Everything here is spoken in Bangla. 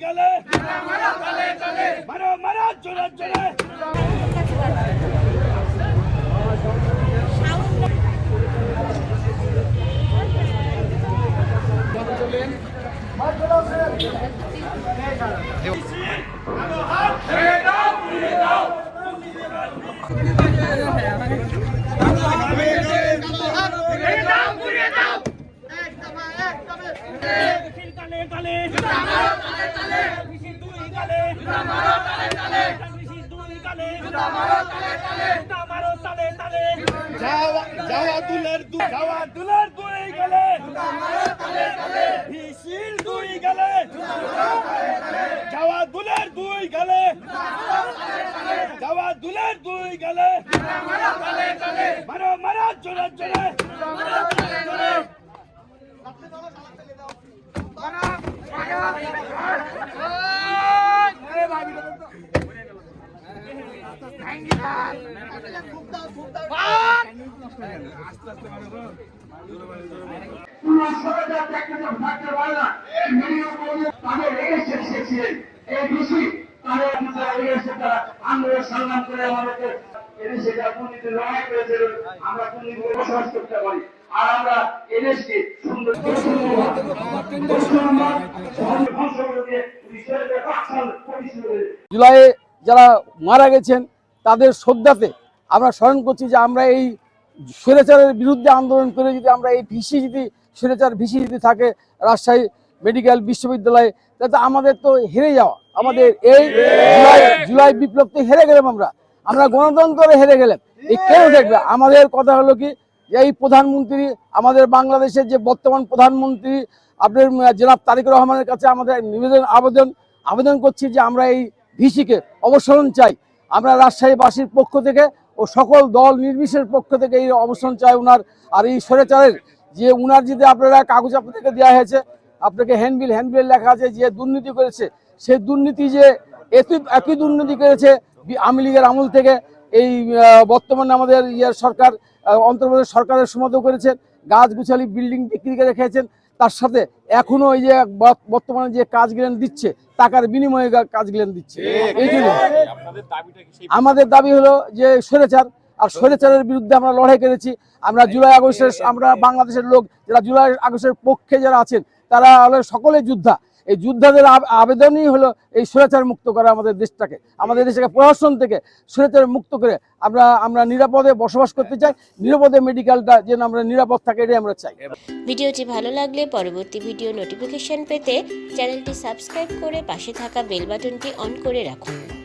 গেলে মারো মারো জোরে জোরে মারো মারো জোরে জোরে আন্দোলন সংগ্রাম করে আমাদেরকে সেটা দুর্নীতি লড়াই করেছে আমরা দুর্নীতি বসবাস করতে পারি আর আমরা এদেশকে সুন্দর জুলাইয়ে যারা মারা গেছেন তাদের শ্রদ্ধাতে আমরা স্মরণ করছি যে আমরা এই স্বৈরাচারের বিরুদ্ধে আন্দোলন করে যদি আমরা এই ভিসি যদি স্বৈরাচার ভিসি যদি থাকে রাজশাহী মেডিকেল বিশ্ববিদ্যালয়ে তাতে আমাদের তো হেরে যাওয়া আমাদের এই জুলাই বিপ্লব তো হেরে গেলাম আমরা গণতন্ত্রে হেরে গেলাম এই কেন দেখবে আমাদের কথা হলো কি যে এই প্রধানমন্ত্রী আমাদের বাংলাদেশের যে বর্তমান প্রধানমন্ত্রী আপনার জনাব তারেক রহমানের কাছে আমাদের আবেদন করছি যে আমরা এই ভিসিকে অবসরণ চাই আমরা রাজশাহীবাসীর পক্ষ থেকে ও সকল দল নির্বিশেষের পক্ষ থেকে এই অবসরণ চাই উনার আর এই স্বৈরাচারের যে উনার যদি আপনারা কাগজ আপনাদেরকে দেওয়া হয়েছে আপনাকে হ্যান্ডবিল লেখা আছে যে দুর্নীতি করেছে সেই দুর্নীতি যে একই দুর্নীতি করেছে আওয়ামী লীগের আমল থেকে এই বর্তমানে আমাদের সরকার অন্তর্বর্তী সরকারের সময়তেও করেছেন গাছগুছালি বিল্ডিং বিক্রি করে রেখেছেন তার সাথে এখনো এই যে বর্তমানে যে কাজগুলো দিচ্ছে টাকার বিনিময়ে কাজগুলো দিচ্ছে এই জন্য আমাদের দাবি হলো যে স্বৈরাচার আর স্বৈরাচারের বিরুদ্ধে আমরা লড়াই করেছি আমরা জুলাই আগস্টের আমরা বাংলাদেশের লোক যারা জুলাই আগস্টের পক্ষে যারা আছেন তারা হলো সকলে যোদ্ধা এই যোদ্ধাদের আবেদনই হলো এই স্বৈরাচার মুক্ত করা আমাদের দেশটাকে প্রশাসন থেকে স্বৈরাচার মুক্ত করে আমরা নিরাপদে বসবাস করতে চাই নিরাপদে মেডিকেলটা যেন আমরা নিরাপদ থাকে এটাই আমরা চাই। ভিডিওটি ভালো লাগলে পরবর্তী ভিডিও নোটিফিকেশন পেতে চ্যানেলটি সাবস্ক্রাইব করে পাশে থাকা বেল বাটনটি অন করে রাখুন।